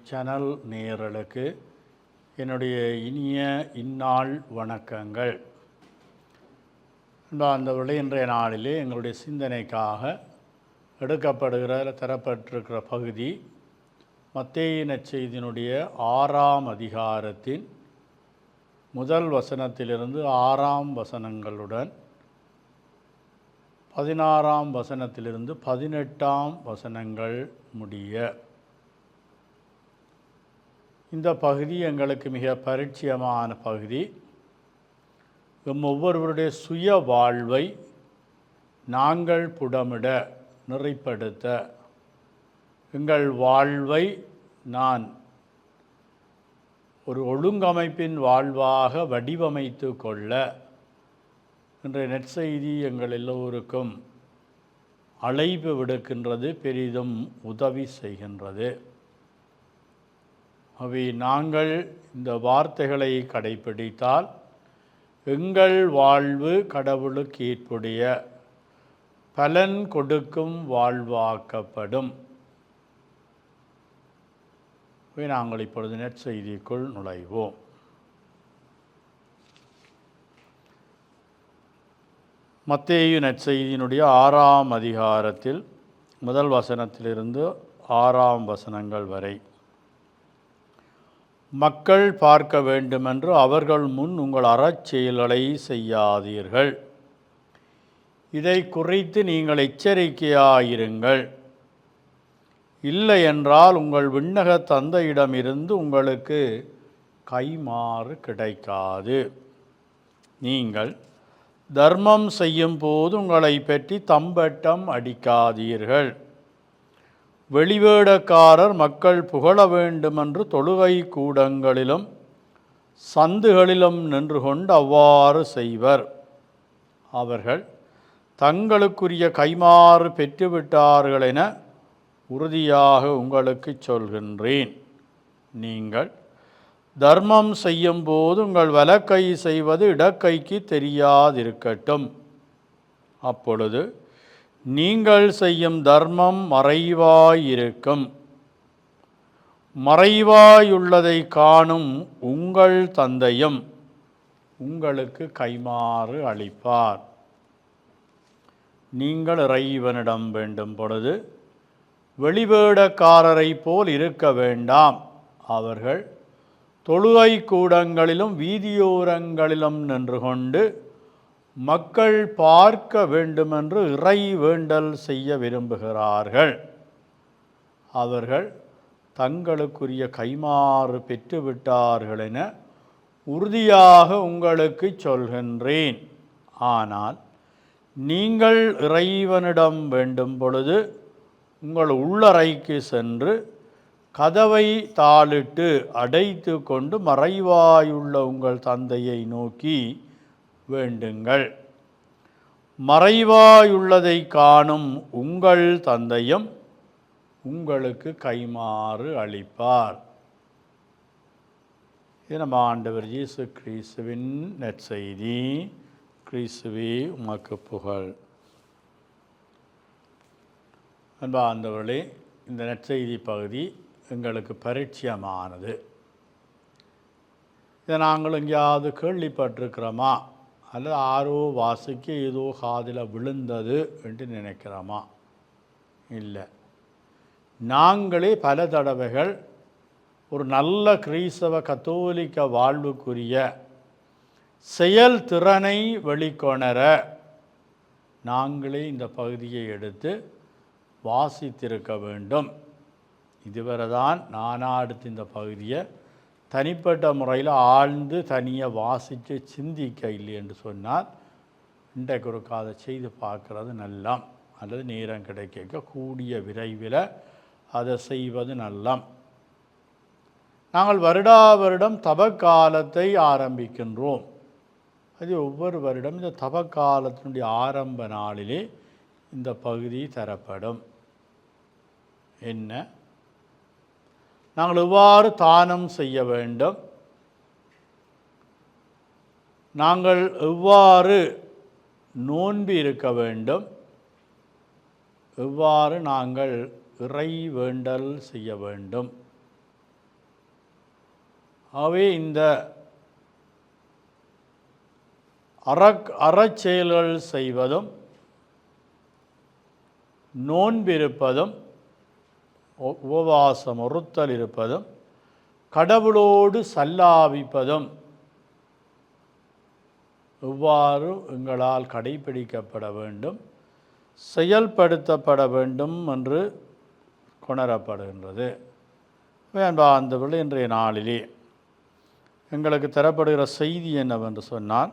Channel நேயர்களுக்கு என்னுடைய இனிய இந்நாள் வணக்கங்கள். அந்த இன்றைய நாளிலே எங்களுடைய சிந்தனைக்காக தரப்பட்டிருக்கிற பகுதி மத்தேயு நற்செய்தியினுடைய 6ஆம் அதிகாரத்தின் முதல் வசனத்திலிருந்து 6ஆம் வசனங்களுடன் 16ஆம் வசனத்திலிருந்து 18ஆம் வசனங்கள் முடிய. இந்த பகுதி எங்களுக்கு மிக பரிச்சயமான பகுதி. ஒவ்வொருவருடைய சுய வாழ்வை நாங்கள் புடமிட நிறைப்படுத்த, எங்கள் வாழ்வை நான் ஒரு ஒழுங்கமைப்பின் வாழ்வாக வடிவமைத்து கொள்ள இன்றைய நற்செய்தி எங்கள் எல்லோருக்கும் அழைப்பு விடுக்கின்றது, பெரிதும் உதவி செய்கின்றது. அவை நாங்கள் இந்த வார்த்தைகளை கடைப்பிடித்தால் எங்கள் வாழ்வு கடவுளுக்கு ஏற்புடைய பலன் கொடுக்கும் வாழ்வாக்கப்படும். நாங்கள் இப்பொழுது நற்செய்திக்குள் நுழைவோம். மத்தேயு நற்செய்தியினுடைய 6ஆம் அதிகாரத்தில் முதல் வசனத்திலிருந்து 6ஆம் வசனங்கள் வரை. மக்கள் பார்க்க வேண்டுமென்று அவர்கள் முன் உங்கள் அறச்செயல்களை செய்யாதீர்கள். இதை குறித்து நீங்கள் எச்சரிக்கையாயிருங்கள். இல்லை என்றால் உங்கள் விண்ணக தந்தையிடமிருந்து உங்களுக்கு கைமாறு கிடைக்காது. நீங்கள் தர்மம் செய்யும் போது உங்களை பற்றி தம்பட்டம் அடிக்காதீர்கள். வெளிவேடக்காரர் மக்கள் புகழ வேண்டுமென்று தொழுகை கூடங்களிலும் சந்துகளிலும் நின்று கொண்டு அவ்வாறு செய்வர். அவர்கள் தங்களுக்குரிய கைமாறு பெற்றுவிட்டார்கள் என உறுதியாக உங்களுக்கு சொல்கின்றேன். நீங்கள் தர்மம் செய்யும் போது உங்கள் வலக்கை செய்வது இடக்கைக்கு தெரியாதிருக்கட்டும். அப்பொழுது நீங்கள் செய்யும் தர்மம் மறைவாயிருக்கும். மறைவாயுள்ளதை காணும் உங்கள் தந்தையும் உங்களுக்கு கைமாறு அளிப்பார். நீங்கள் இறைவனிடம் வேண்டும் பொழுது வெளிவேடக்காரரை போல் இருக்க வேண்டாம். அவர்கள் தொழுகை கூடங்களிலும் வீதியோரங்களிலும் நின்று கொண்டு மக்கள் பார்க்க வேண்டுமென்று இறை வேண்டல் செய்ய விரும்புகிறார்கள். அவர்கள் தங்களுக்குரிய கைமாறு பெற்றுவிட்டார்கள் என உறுதியாக உங்களுக்கு சொல்கின்றேன். ஆனால் நீங்கள் இறைவனிடம் வேண்டும் பொழுது உங்கள் உள்ளறைக்கு சென்று கதவை தாளிட்டு அடைத்து கொண்டு மறைவாயுள்ள உங்கள் தந்தையை நோக்கி வேண்டுங்கள். மறைவாயுள்ளதை காணும் உங்கள் தந்தையும் உங்களுக்கு கைமாறு அளிப்பார். இது நம்ம ஆண்டவர் இயேசு கிறிஸ்துவின் நற்செய்தி. கிறிஸ்துவே உமக்கு புகழ். அன்பார்ந்தவர்களே, இந்த நற்செய்தி பகுதி எங்களுக்கு பரிச்சயமானது. இதை நாங்கள் எங்கேயாவது கேள்விப்பட்டிருக்கிறோமா அல்லது ஆரோ வாசிக்க ஏதோ காதில் விழுந்தது என்று நினைக்கிறோமா? இல்லை. நாங்களே பல தடவைகள் ஒரு நல்ல கிறிஸ்தவ கத்தோலிக்க வாழ்வுக்குரிய செயல் திறனை வெளிக்கொணர நாங்களே இந்த பகுதியை எடுத்து வாசித்திருக்க வேண்டும். இதுவரை தான் நானாடுத்து இந்த பகுதியை தனிப்பட்ட முறையில் ஆழ்ந்து தனியாக வாசித்து சிந்திக்க இல்லை என்று சொன்னால் இன்றைக்கு ஒரு அதை செய்து பார்க்குறது நல்லம், அல்லது நேரம் கிடைக்க கூடிய விரைவில் அதை செய்வது நல்லம். நாங்கள் வருடம் தபக்காலத்தை ஆரம்பிக்கின்றோம். அது ஒவ்வொரு வருடம் இந்த தபக்காலத்தினுடைய ஆரம்ப நாளிலே இந்த பகுதி தரப்படும். என்ன? நாங்கள் எவ்வாறு தானம் செய்ய வேண்டும், நாங்கள் எவ்வாறு நோன்பு இருக்க வேண்டும், எவ்வாறு நாங்கள் இறை வேண்டல் செய்ய வேண்டும் ஆகவே இந்த அறச்செயல்கள் செய்வதும் நோன்பிருப்பதும் உபவாசம் ஒருத்தல் இருப்பதும் கடவுளோடு சல்லாபிப்பதும் இவ்வாறு எங்களால் கடைபிடிக்கப்பட வேண்டும், செயல்படுத்தப்பட வேண்டும் என்று கொணரப்படுகின்றது. அன்பார்ந்தவர்களே, இன்றைய நாளிலே எங்களுக்கு தரப்படுகிற செய்தி என்னவென்று சொன்னால்,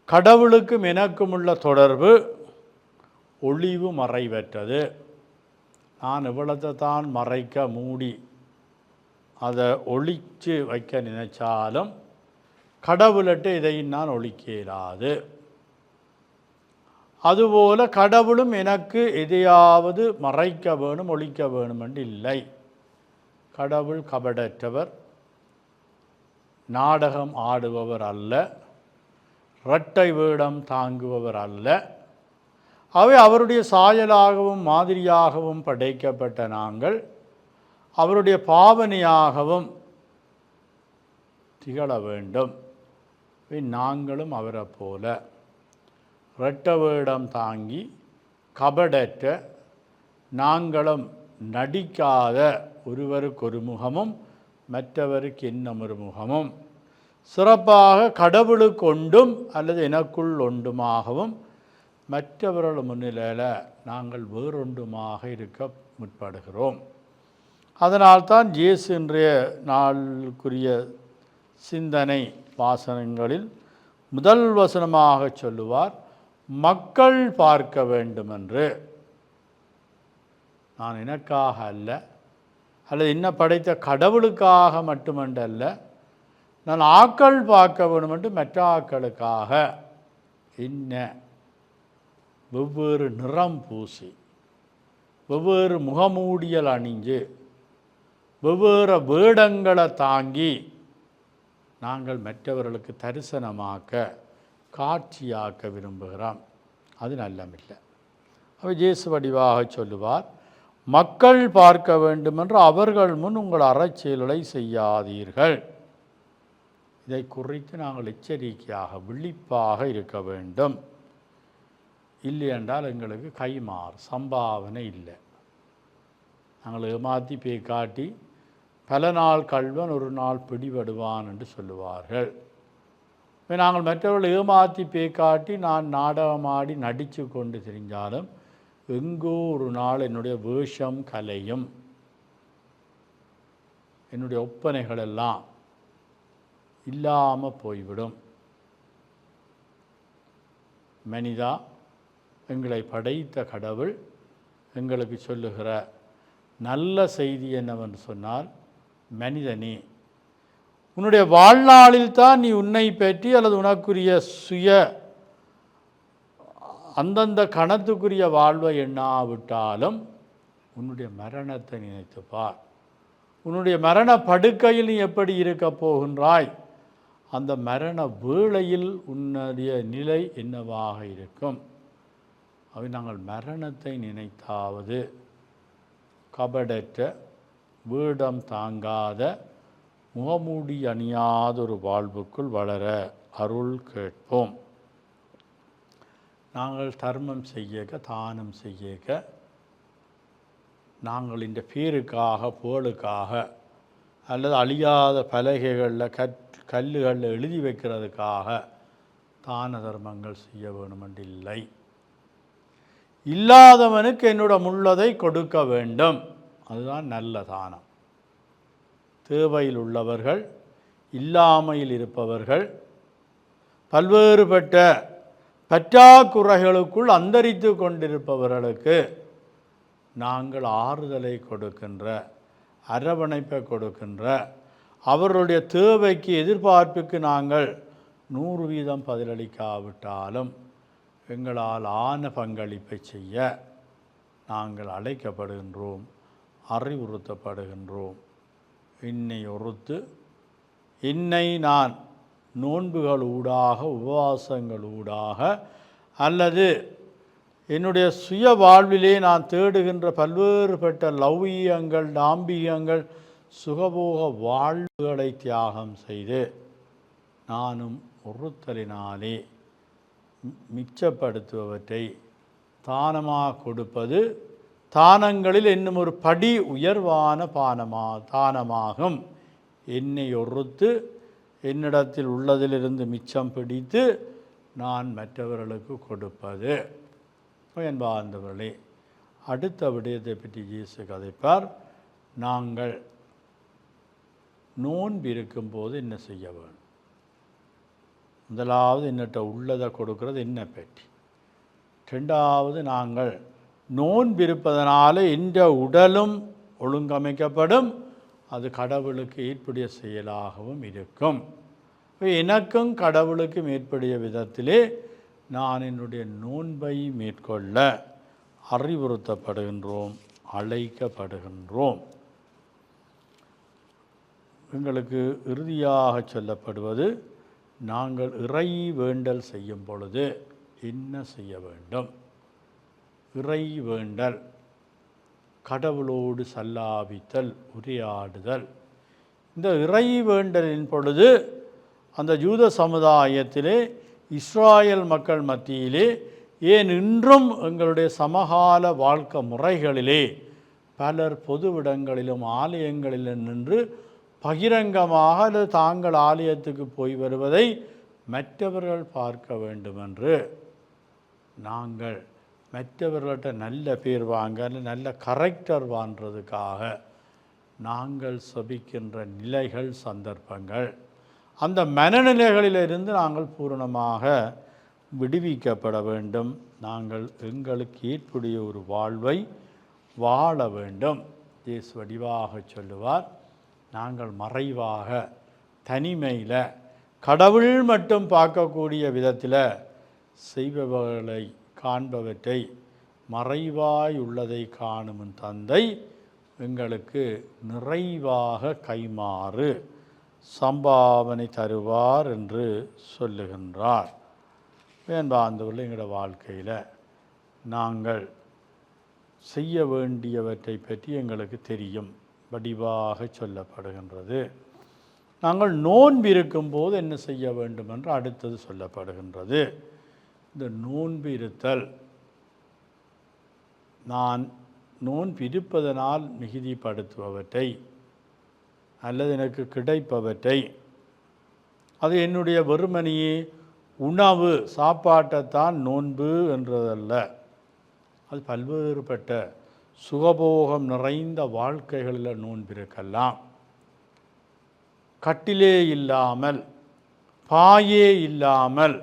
கடவுளுக்கும் எனக்கும் உள்ள தொடர்பு ஒளிவு மறைவற்றது. நான் இவ்வளத்தை தான் மறைக்க மூடி அதை ஒழித்து வைக்க நினைச்சாலும் கடவுள்கிட்ட இதையும் நான் ஒழிக்க இயலாது. அதுபோல கடவுளும் எனக்கு எதையாவது மறைக்க வேணும், ஒழிக்க வேணும் என்று இல்லை. கடவுள் கபடற்றவர், நாடகம் ஆடுபவர் அல்ல, இரட்டை வேடம் தாங்குபவர் அல்ல. அவை அவருடைய சாயலாகவும் மாதிரியாகவும் படைக்கப்பட்ட நாங்கள் அவருடைய பாவனையாகவும் திகழ வேண்டும். நாங்களும் அவரை போல இரட்டை வேடம் தாங்கி கபடற்ற, நாங்களும் நடிக்காத, ஒருவருக்கு ஒரு முகமும் மற்றவருக்கு இன்னமொரு முகமும், சிறப்பாக கடவுளுக்கு ஒன்றும் அல்லது எனக்குள் ஒன்றுமாகவும் மற்றவர்கள் முன்னிலையில் நாங்கள் வேறொன்றுமாக இருக்க முற்படுகிறோம். அதனால்தான் இயேசு இன்றைய நாளுக்குரிய சிந்தனை வாசனங்களில் முதல் வசனமாக சொல்லுவார், மக்கள் பார்க்க வேண்டுமென்று. நான் எனக்காக அல்ல, அல்லது இன்ன படைத்த கடவுளுக்காக மட்டுமன்றல்ல, நான் ஆக்கள் பார்க்க வேண்டுமென்று மற்ற ஆக்களுக்காக என்ன வெவ்வேறு நிறம் பூசி, வெவ்வேறு முகமூடியல் அணிஞ்சு, வெவ்வேறு வேடங்களை தாங்கி நாங்கள் மற்றவர்களுக்கு தரிசனமாக்க, காட்சியாக்க விரும்புகிறோம். அது நல்லமில்லை. அவர் இயேசு வடிவாக சொல்லுவார், மக்கள் பார்க்க வேண்டுமென்று அவர்கள் முன் உங்கள் அறச்செயல்களை செய்யாதீர்கள். இதை குறித்து நாங்கள் எச்சரிக்கையாக விழிப்பாக இருக்க வேண்டும். இல்லை என்றால் எங்களுக்கு கைமாறு சம்பாவனை இல்லை. நாங்கள் ஏமாற்றி போய் காட்டி பல நாள் கள்வன் ஒரு நாள் பிடிபடுவான் என்று சொல்லுவார்கள். நாங்கள் மற்றவர்கள் ஏமாற்றி போய் காட்டி நான் நாடகமாடி நடித்து கொண்டு தெரிஞ்சாலும் எங்கோ ஒரு நாள் என்னுடைய வேஷம் கலையும், என்னுடைய ஒப்பனைகள் எல்லாம் இல்லாமல் போய்விடும். மனிதா, எங்களை படைத்த கடவுள் எங்களுக்கு சொல்லுகிற நல்ல செய்தி என்னவென்று சொன்னால், மனிதனே, உன்னுடைய வாழ்நாளில் தான் நீ உன்னை பற்றி அல்லது உனக்குரிய சுய அந்தந்த கணத்துக்குரிய வாழ்வை எண்ணாவிட்டாலும் உன்னுடைய மரணத்தை நினைத்துப்பார். உன்னுடைய மரண படுக்கையில் நீ எப்படி இருக்க போகின்றாய், அந்த மரண வேளையில் உன்னுடைய நிலை என்னவாக இருக்கும். அவை நாங்கள் மரணத்தை நினைத்தாவது கபடற்ற, வேடம் தாங்காத, முகமூடி அணியாத ஒரு வாழ்வுக்குள் வளர அருள் கேட்போம். நாங்கள் தர்மம் செய்யக்க, தானம் செய்யக்க, நாங்கள் இந்த பேருக்காக, புகழுக்காக அல்லது அழியாத பலகைகளில் கல்லுகளில் எழுதி வைக்கிறதுக்காக தான தர்மங்கள் செய்ய வேணுமென்றில்லை. இல்லாதவனுக்கு என்னிடம் உள்ளதை கொடுக்க வேண்டும், அதுதான் நல்ல தானம். தேவையில் உள்ளவர்கள், இல்லாமையில் இருப்பவர்கள், பல்வேறுபட்ட பற்றாக்குறைகளுக்குள் அந்தரித்து கொண்டிருப்பவர்களுக்கு நாங்கள் ஆறுதலை கொடுக்கின்ற, அரவணைப்பை கொடுக்கின்ற, அவர்களுடைய தேவைக்கு, எதிர்பார்ப்புக்கு நாங்கள் 100% பதிலளிக்காவிட்டாலும் எங்களால் ஆன பங்களிப்பை செய்ய நாங்கள் அழைக்கப்படுகின்றோம், அறிவுறுத்தப்படுகின்றோம். என்னை ஒருத்து, என்னை நான் நோன்புகள் ஊடாக, உபவாசங்கள் ஊடாக, அல்லது என்னுடைய சுய வாழ்விலே நான் தேடுகின்ற பல்வேறுபட்ட லௌகியங்கள், தாம்பிகங்கள், சுகபோக வாழ்வுகளை தியாகம் செய்து நானும் ஒருத்தலினாலே மிச்சப்படுத்துபவற்றை தானமாக கொடுப்பது தானங்களில் இன்னும் ஒரு படி உயர்வான தானமாகும். என்னை ஒருத்து என்னிடத்தில் உள்ளதிலிருந்து மிச்சம் பிடித்து நான் மற்றவர்களுக்கு கொடுப்பது. என்பார்ந்தவர்களே, அடுத்த விடயத்தை பற்றி இயேசு கதைப்பார். நாங்கள் நோன்பு இருக்கும்போது என்ன செய்ய வேண்டும்? முதலாவது என்னட்ட உள்ளதை கொடுக்கறது என்ன பற்றி. ரெண்டாவது, நாங்கள் நோன்பு இருப்பதனால இந்த உடலும் ஒழுங்கமைக்கப்படும், அது கடவுளுக்கு ஏற்புடைய செயலாகவும் இருக்கும். எனக்கும் கடவுளுக்கும் ஏற்புடைய விதத்திலே நான் என்னுடைய நோன்பை மேற்கொள்ள அறிவுறுத்தப்படுகின்றோம், அழைக்கப்படுகின்றோம். எங்களுக்கு இறுதியாக சொல்லப்படுவது, நாங்கள் இறை வேண்டல் செய்யும் பொழுது என்ன செய்ய வேண்டும்? இறை வேண்டல், கடவுளோடு சல்லாபித்தல், உரையாடுதல். இந்த இறை வேண்டலின் பொழுது அந்த யூத சமுதாயத்திலே, இஸ்ராயல் மக்கள் மத்தியிலே, ஏன் இன்றும் எங்களுடைய சமகால வாழ்க்கை முறைகளிலே பலர் பொதுவிடங்களிலும் ஆலயங்களிலும் நின்று பகிரங்கமாக அல்லது தாங்கள் ஆலயத்துக்கு போய் வருவதை மற்றவர்கள் பார்க்க வேண்டுமென்று நாங்கள் மற்றவர்கள்ட்ட நல்ல பேர் வாங்க, நல்ல கரெக்டர் வாங்கிறதுக்காக நாங்கள் சபிக்கின்ற நிலைகள், சந்தர்ப்பங்கள், அந்த மனநிலைகளிலிருந்து நாங்கள் பூரணமாக விடுவிக்கப்பட வேண்டும். நாங்கள் எங்களுக்கு ஏற்புடைய ஒரு வாழ்வை வாழ வேண்டும். இயேசு வடிவாக சொல்லுவார், நாங்கள் மறைவாக தனிமையில் கடவுள் மட்டும் பார்க்கக்கூடிய விதத்தில் செய்பவர்களை காண்பவற்றை மறைவாய் உள்ளதை காணும் தந்தை எங்களுக்கு நிறைவாக கைமாறு சம்பாவனை தருவார் என்று சொல்லுகின்றார். வேண்டாந்தவர்கள், எங்களோட வாழ்க்கையில் நாங்கள் செய்ய வேண்டியவற்றை பற்றி எங்களுக்கு தெரியும், வடிவாக சொல்லப்படுகின்றது. நாங்கள் நோன்பு இருக்கும்போது என்ன செய்ய வேண்டும் என்று அடுத்தது சொல்லப்படுகின்றது. இந்த நோன்பு இருத்தல், நான் நோன்பு இருப்பதனால் மிகுதிப்படுத்துபவற்றை அல்லது எனக்கு கிடைப்பவற்றை, அது என்னுடைய வெறுமனையே உணவு சாப்பாட்டைத்தான் நோன்பு என்றதல்ல. அது பல்வேறுபட்ட சுகபோகம் நிறைந்த வாழ்க்கைகளில் நோன்பு இருக்கலாம். கட்டிலே இல்லாமல், பாயே இல்லாமல்,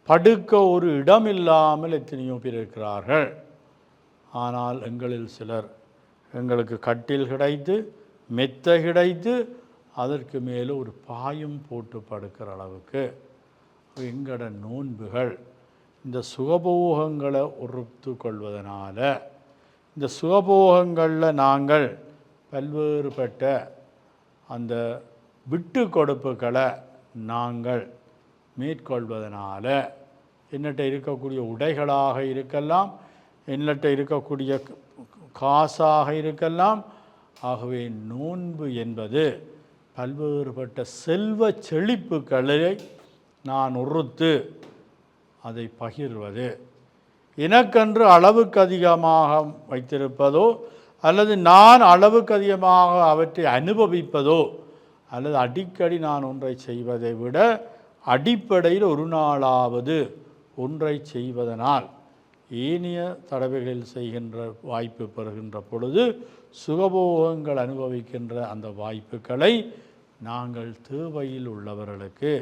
படுக்க ஒரு இடம் இல்லாமல் எத்தனையோ பேர் இருக்கிறார்கள். ஆனால் எங்களில் சிலர், எங்களுக்கு கட்டில் கிடைத்து, மெத்தை கிடைத்து, அதற்கு மேலே ஒரு பாயும் போட்டு படுக்கிற அளவுக்கு எங்களோட நோன்புகள் இந்த சுகபோகங்களை உறுத்து கொள்வதனால, இந்த சுகபோகங்களில் நாங்கள் பல்வேறுபட்ட அந்த விட்டு கொடுப்புகளை நாங்கள் மேற்கொள்வதனால, என்னட்ட இருக்கக்கூடிய உடைகளாக இருக்கலாம், என்னட்ட இருக்கக்கூடிய காசாக இருக்கலாம். ஆகவே நோன்பு என்பது பல்வேறுபட்ட செல்வ செழிப்புகளை நான் உறுத்து அதை பகிர்வது, எனக்கென்று அளவுக்கு அதிகமாக வைத்திருப்பதோ அல்லது நான் அளவுக்கு அதிகமாக அவற்றை அனுபவிப்பதோ அல்லது அடிக்கடி நான் ஒன்றை செய்வதை விட அடிப்படையில் ஒரு நாளாவது ஒன்றை செய்வதனால் ஏனைய தடவைகளில் செய்கின்ற வாய்ப்பு பெறுகின்ற பொழுது சுகபோகங்கள் அனுபவிக்கின்ற அந்த வாய்ப்புகளை நாங்கள் தேவையில் உள்ளவர்களுக்கு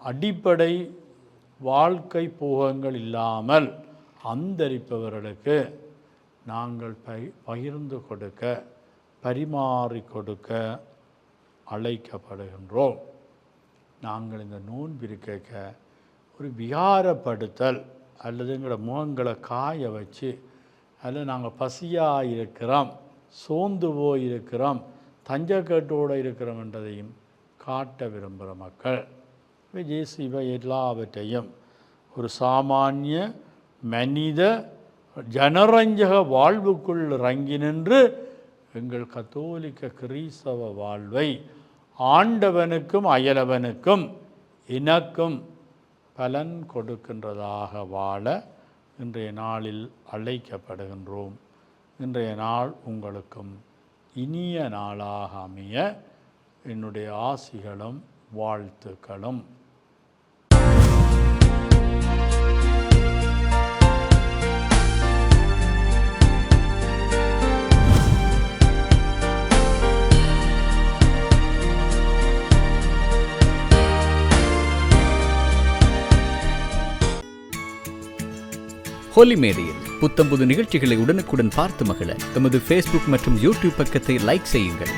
அடிப்படை வாழ்க்கை போகங்கள் இல்லாமல் அந்தரிப்பவர்களுக்கு நாங்கள் பகிர்ந்து கொடுக்க, பரிமாறி கொடுக்க அழைக்கப்படுகின்றோம். நாங்கள் இந்த நோன்பிருக்க ஒரு விகாரப்படுத்தல் அல்லது எங்களோட முகங்களை காய வச்சு, அல்லது நாங்கள் பசியாக இருக்கிறோம், சோர்ந்து போயிருக்கிறோம், தஞ்சக்கட்டோடு இருக்கிறோம் என்றதையும் காட்ட விரும்புகிற மக்கள் இயேசு இவை எல்லாவற்றையும் ஒரு சாமானிய மனித ஜனரஞ்சக வாழ்வுக்குள் இறங்கி நின்று எங்கள் கத்தோலிக்க கிறிஸ்தவ வாழ்வை ஆண்டவனுக்கும் அயலவனுக்கும் எனக்கும் பலன் கொடுக்கின்றதாக வாழ இன்றைய நாளில் அழைக்கப்படுகின்றோம். இன்றைய நாள் உங்களுக்கும் இனிய நாளாக அமைய என்னுடைய ஆசிகளும் வாழ்த்துக்களும். ஹோலி மேடையில் புத்தம்புது நிகழ்ச்சிகளை உடனுக்குடன் பார்த்து மகிழ எமது ஃபேஸ்புக் மற்றும் யூடியூப் பக்கத்தை லைக் செய்யுங்கள்.